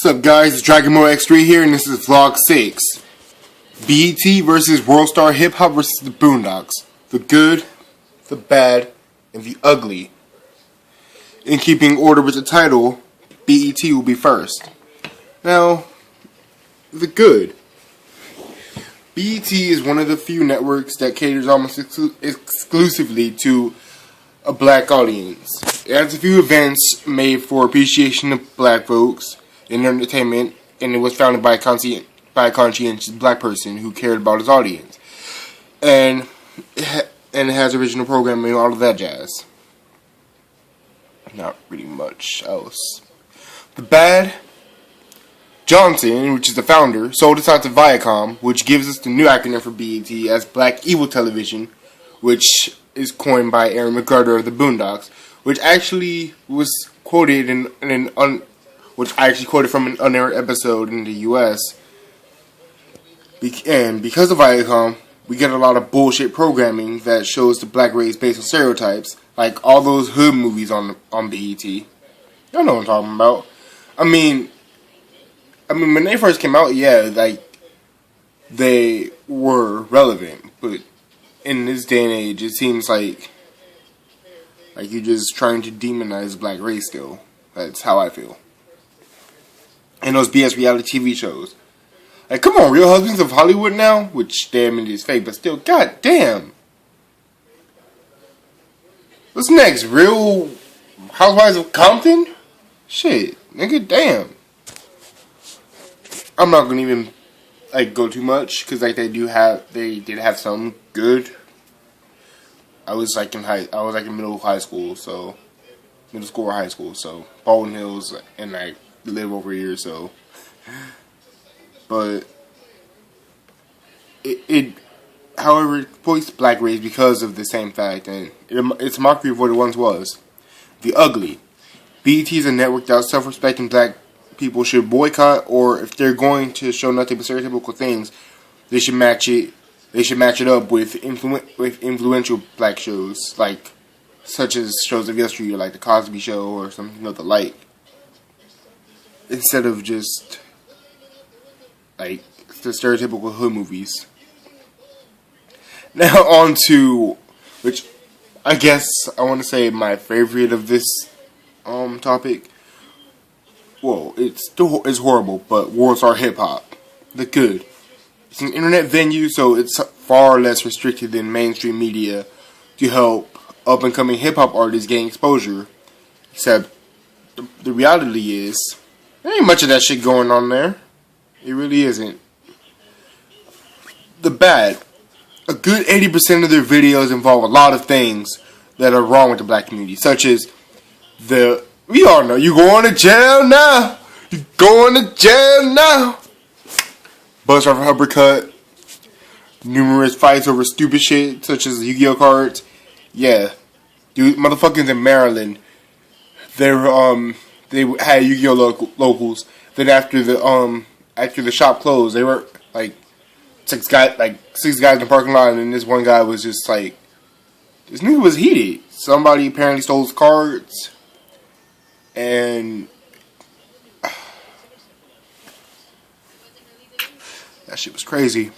What's up, guys? It's Dragonmo X3 here, and this is Vlog 6. BET versus WorldStar Hip-hop versus the Boondocks. The good, the bad, and the ugly. In keeping order with the title, BET will be first. Now, the good. BET is one of the few networks that caters almost exclusively to a black audience. It has a few events made for appreciation of black folks in entertainment, and it was founded by a conscientious black person who cared about his audience. And it has original programming and all of that jazz. Not really much else. The bad, Johnson, which is the founder, sold us out to Viacom, which gives us the new acronym for BET as Black Evil Television, which is coined by Aaron McGruder of the Boondocks, which actually was quoted which I actually quoted from an unaired episode in the U.S. And because of Viacom, we get a lot of bullshit programming that shows the black race based on stereotypes, like all those hood movies on BET. Y'all know what I'm talking about. I mean, when they first came out, yeah, like, they were relevant, but in this day and age, it seems like you're just trying to demonize the black race still. That's how I feel. And those BS reality TV shows. Like, come on, Real Husbands of Hollywood now? Which, damn, it is fake, but still, god damn. What's next? Real Housewives of Compton? Shit, nigga, damn. I'm not gonna even, go too much, because, they did have some good. I was, in middle school or high school, so, Baldwin Hills, and, live over here, so. But it however points to black race because of the same fact, and it's a mockery of what it once was. The ugly. BET is a network that self-respecting black people should boycott, or if they're going to show nothing but stereotypical things, they should match it up with influential black shows, such as shows of yesteryear, like The Cosby Show or something of the like. Instead of just, the stereotypical hood movies. Now on to, which I guess I want to say my favorite of this topic. Well, it's horrible, but WorldStar Hip-hop. The good. It's an internet venue, so it's far less restricted than mainstream media to help up-and-coming hip-hop artists gain exposure. Except, the reality is, there ain't much of that shit going on there. It really isn't. The bad. A good 80% of their videos involve a lot of things that are wrong with the black community. Such as we all know, you going to jail now. You going to jail now. Bus driver uppercut. Numerous fights over stupid shit, such as Yu-Gi-Oh cards. Yeah. Dude, motherfuckers in Maryland. They had Yu-Gi-Oh locals. Then after the shop closed, they were six guys in the parking lot, and this one guy was just this nigga was heated. Somebody apparently stole his cards, and that shit was crazy.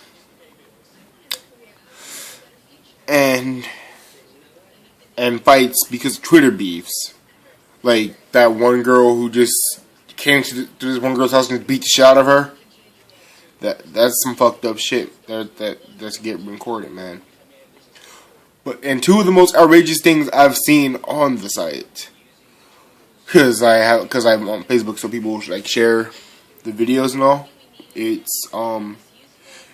And fights because of Twitter beefs. Like that one girl who just came to this one girl's house and beat the shit out of her. That's some fucked up shit. That's getting recorded, man. And two of the most outrageous things I've seen on the site, because I'm on Facebook, so people share the videos and all. It's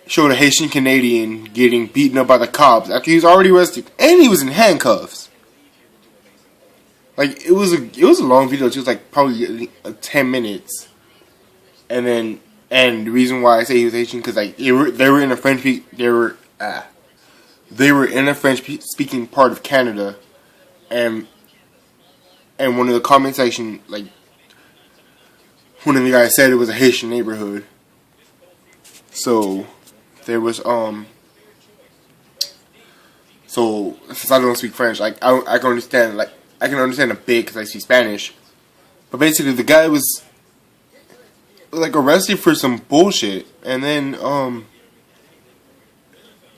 showed a Haitian Canadian getting beaten up by the cops after he was already arrested and he was in handcuffs. It was a long video. It was probably 10 minutes, and the reason why I say he was Haitian because they were in a French speaking part of Canada, and one of the comment section, one of the guys said it was a Haitian neighborhood. So there was so since I don't speak French, I can understand I can understand a bit because I speak Spanish. But basically, the guy was like arrested for some bullshit, and then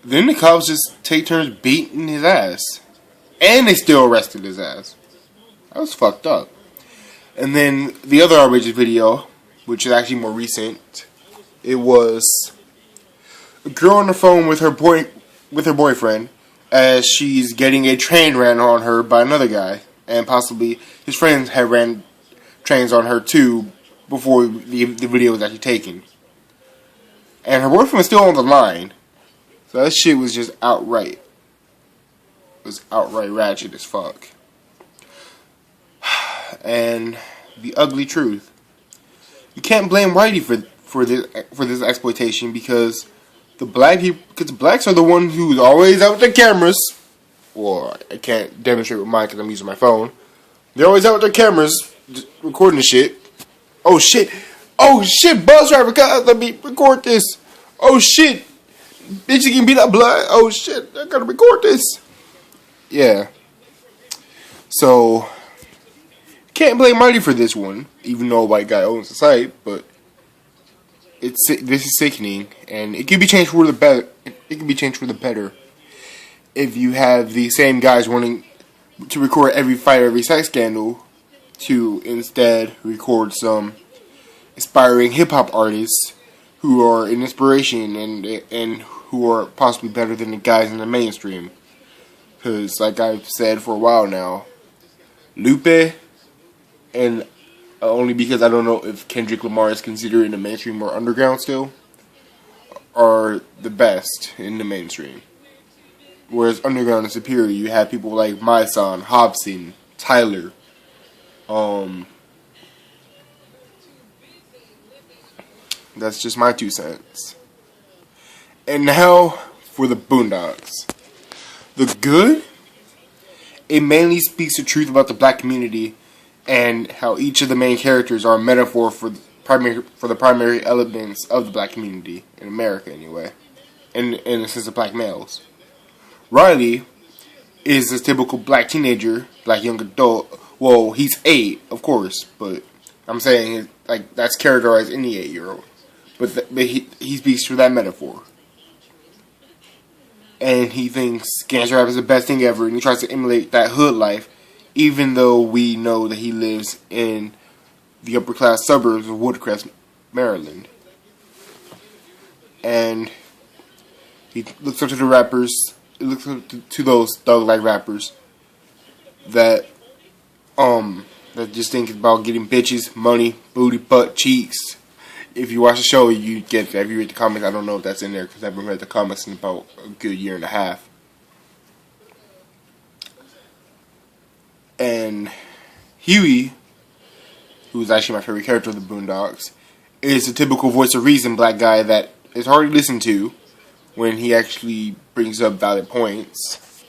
the cops just take turns beating his ass, and they still arrested his ass. That was fucked up. And then the other outrageous video, which is actually more recent, it was a girl on the phone with her boyfriend as she's getting a train ran on her by another guy, and possibly his friends had ran trains on her too before the video was actually taken. And her boyfriend was still on the line, so that shit was just outright. It was outright ratchet as fuck. And the ugly truth: you can't blame Whitey for this exploitation because the blacks are the ones who's always out with their cameras. Well, I can't demonstrate with mine because I'm using my phone. They're always out with their cameras, just recording the shit. Oh shit! Oh shit! Bus driver, let me record this. Oh shit! Bitch, you can beat up blood. Oh shit! I gotta record this. Yeah. So can't blame Mighty for this one, even though a white guy owns the site. But this is sickening, and it can be changed for the better. It can be changed for the better if you have the same guys wanting to record every fight, every sex scandal, to instead record some aspiring hip-hop artists who are an inspiration and who are possibly better than the guys in the mainstream. Because, like I've said for a while now, Lupe, and only because I don't know if Kendrick Lamar is considered in the mainstream or underground still, are the best in the mainstream. Whereas underground is superior. You have people like My Son, Hobson, Tyler, that's just my 2 cents. And now for the Boondocks. The good, it mainly speaks the truth about the black community and how each of the main characters are a metaphor for the primary elements of the black community in America, anyway, in the sense of black males. Riley is a typical black teenager, black young adult. Well, he's 8, of course, but I'm saying like that's characterized any 8-year-old. But he speaks through that metaphor. And he thinks gangster rap is the best thing ever, and he tries to emulate that hood life, even though we know that he lives in the upper class suburbs of Woodcrest, Maryland. And he looks up to the rappers, he looks up to those thug-like rappers that just think about getting bitches, money, booty, butt, cheeks. If you watch the show, you get that. If you read the comments, I don't know if that's in there because I haven't read the comments in about a good year and a half. And Huey, who's actually my favorite character of the Boondocks, is a typical voice of reason black guy that is hard to listen to when he actually brings up valid points.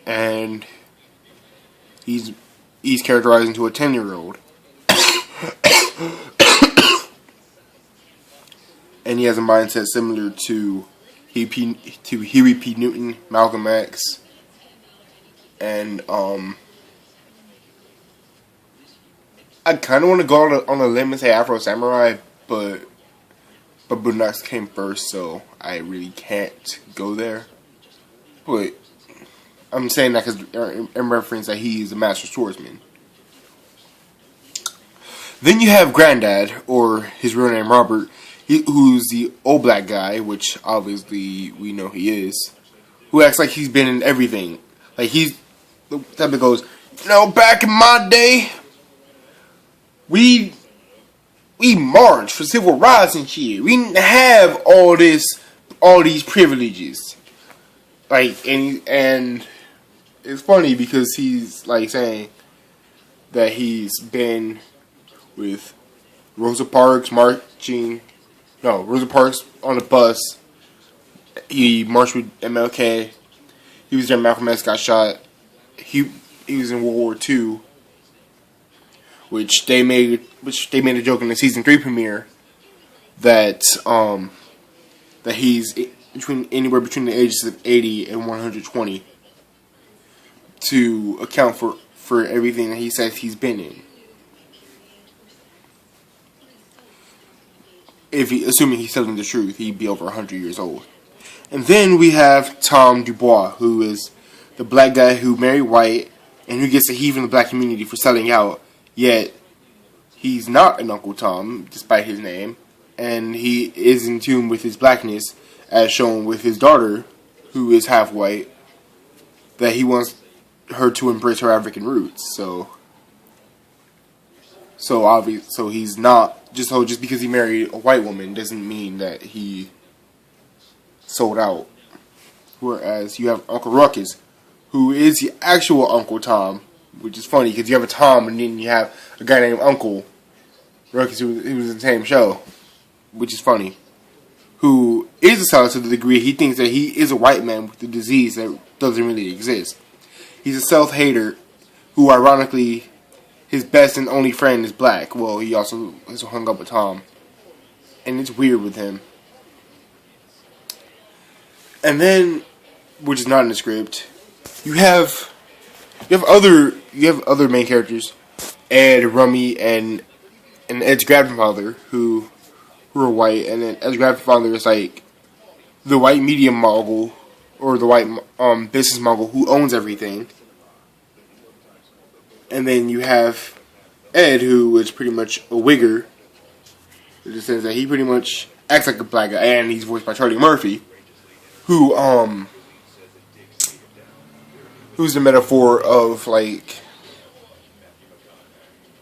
And he's characterized into a 10-year-old. And he has a mindset similar to Huey P. Newton, Malcolm X, and I kind of want to go on a limb and say Afro Samurai, but Boondocks came first, so I really can't go there. But I'm saying that because in reference that he's a master swordsman. Then you have Granddad, or his real name Robert, who's the old black guy, which obviously we know he is, who acts like he's been in everything. Like he's the type that goes, back in my day, we marched for civil rights and shit. We didn't have all these privileges. Like, and it's funny because he's like saying that he's been with Rosa Parks Rosa Parks on the bus. He marched with MLK. He was there. Malcolm X got shot. He was in World War II, which they made a joke in the season 3 premiere that he's anywhere between the ages of 80 and 120 to account for everything that he says he's been in. assuming he's telling the truth, he'd be over 100 years old. And then we have Tom Dubois, who is the black guy who married white and who gets a heave in the black community for selling out, yet he's not an Uncle Tom, despite his name, and he is in tune with his blackness, as shown with his daughter, who is half white, that he wants her to embrace her African roots. So he's not just because he married a white woman doesn't mean that he sold out. Whereas you have Uncle Ruckus, who is the actual Uncle Tom, which is funny because you have a Tom and then you have a guy named Uncle Ruckus who was in the same show, which is funny. Who is a seller to the degree he thinks that he is a white man with a disease that doesn't really exist. He's a self-hater who, ironically, his best and only friend is black. Well, he also is hung up with Tom. And it's weird with him. And then, which is not in the script, you have other main characters, Ed, Rummy, and Ed's grandfather who are white, and then Ed's grandfather is like the white media mogul or the white business mogul who owns everything. And then you have Ed, who is pretty much a wigger, in the sense that he pretty much acts like a black guy, and he's voiced by Charlie Murphy, who's the metaphor of like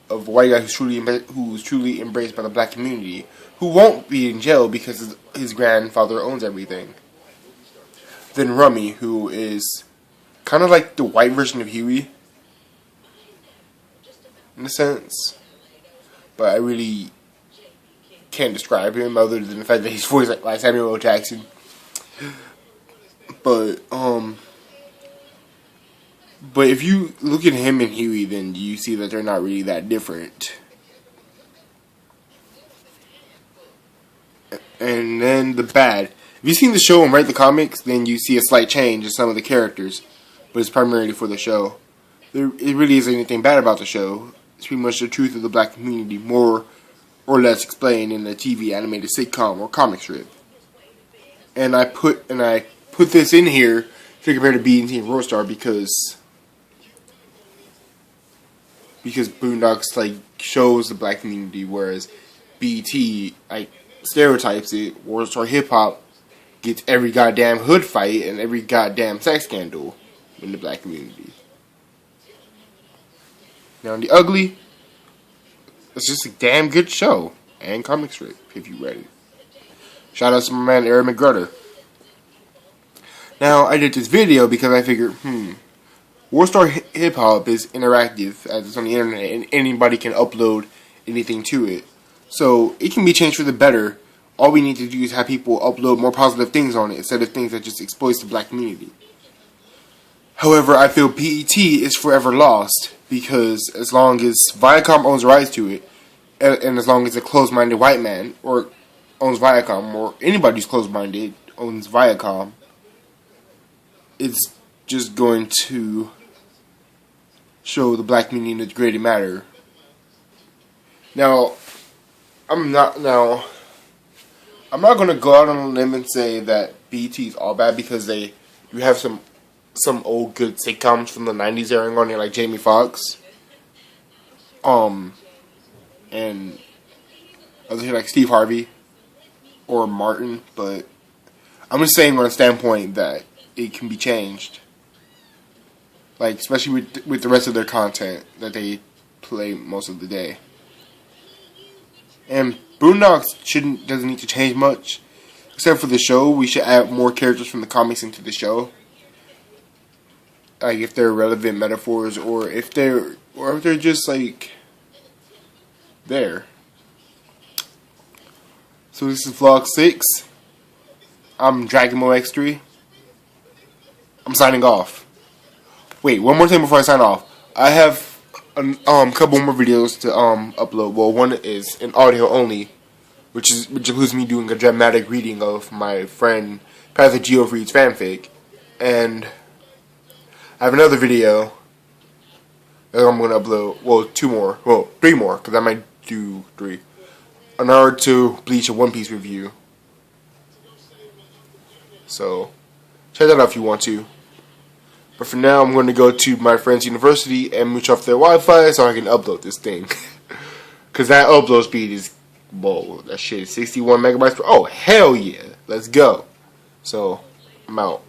a white guy who's truly embraced by the black community, who won't be in jail because his grandfather owns everything. Then Rummy, who is kind of like the white version of Huey, in a sense, but I really can't describe him other than the fact that he's voiced like Samuel L. Jackson. But if you look at him and Huey, then you see that they're not really that different. And then the bad. If you've seen the show and read the comics, then you see a slight change in some of the characters, but it's primarily for the show. It really isn't anything bad about the show. It's pretty much the truth of the black community, more or less explained in a TV animated sitcom or comic strip. And I put this in here to compare to BET and WorldStar because Boondocks like shows the black community, whereas BET like stereotypes it. WorldStar Hip-hop gets every goddamn hood fight and every goddamn sex scandal in the black community. Now, in The Ugly, it's just a damn good show and comic strip if you read it. Shout out to my man Aaron McGruder. Now, I did this video because I figured, WorldStar Hip-hop is interactive as it's on the internet and anybody can upload anything to it. So, it can be changed for the better. All we need to do is have people upload more positive things on it instead of things that just exploits the black community. However, I feel BET is forever lost because as long as Viacom owns rights to it, and as long as a closed-minded white man or owns Viacom, or anybody who's closed-minded owns Viacom, it's just going to show the black community in its greater matter. Now, I'm not going to go out on a limb and say that BET is all bad because you have some old good sitcoms from the 90s airing on there, like Jamie Foxx, and others like Steve Harvey or Martin, but I'm just saying on a standpoint that it can be changed, like especially with the rest of their content that they play most of the day. And Boondocks doesn't need to change much, except for the show. We should add more characters from the comics into the show, like if they're relevant metaphors, or if they're just like there. So this is vlog 6. I'm DragonMoX3. I'm signing off. Wait, one more thing before I sign off. I have a couple more videos to upload. Well, one is in audio only, which includes me doing a dramatic reading of my friend Patrick Geoffrey's fanfic, and I have another video that I'm going to upload. Well, 2 more. Well, 3 more, because I might do 3. an hour to Bleach a One Piece review. So check that out if you want to. But for now, I'm going to go to my friend's university and mooch off their Wi-Fi so I can upload this thing. Because that upload speed is, whoa, that shit is 61 megabytes per. Oh, hell yeah. Let's go. So, I'm out.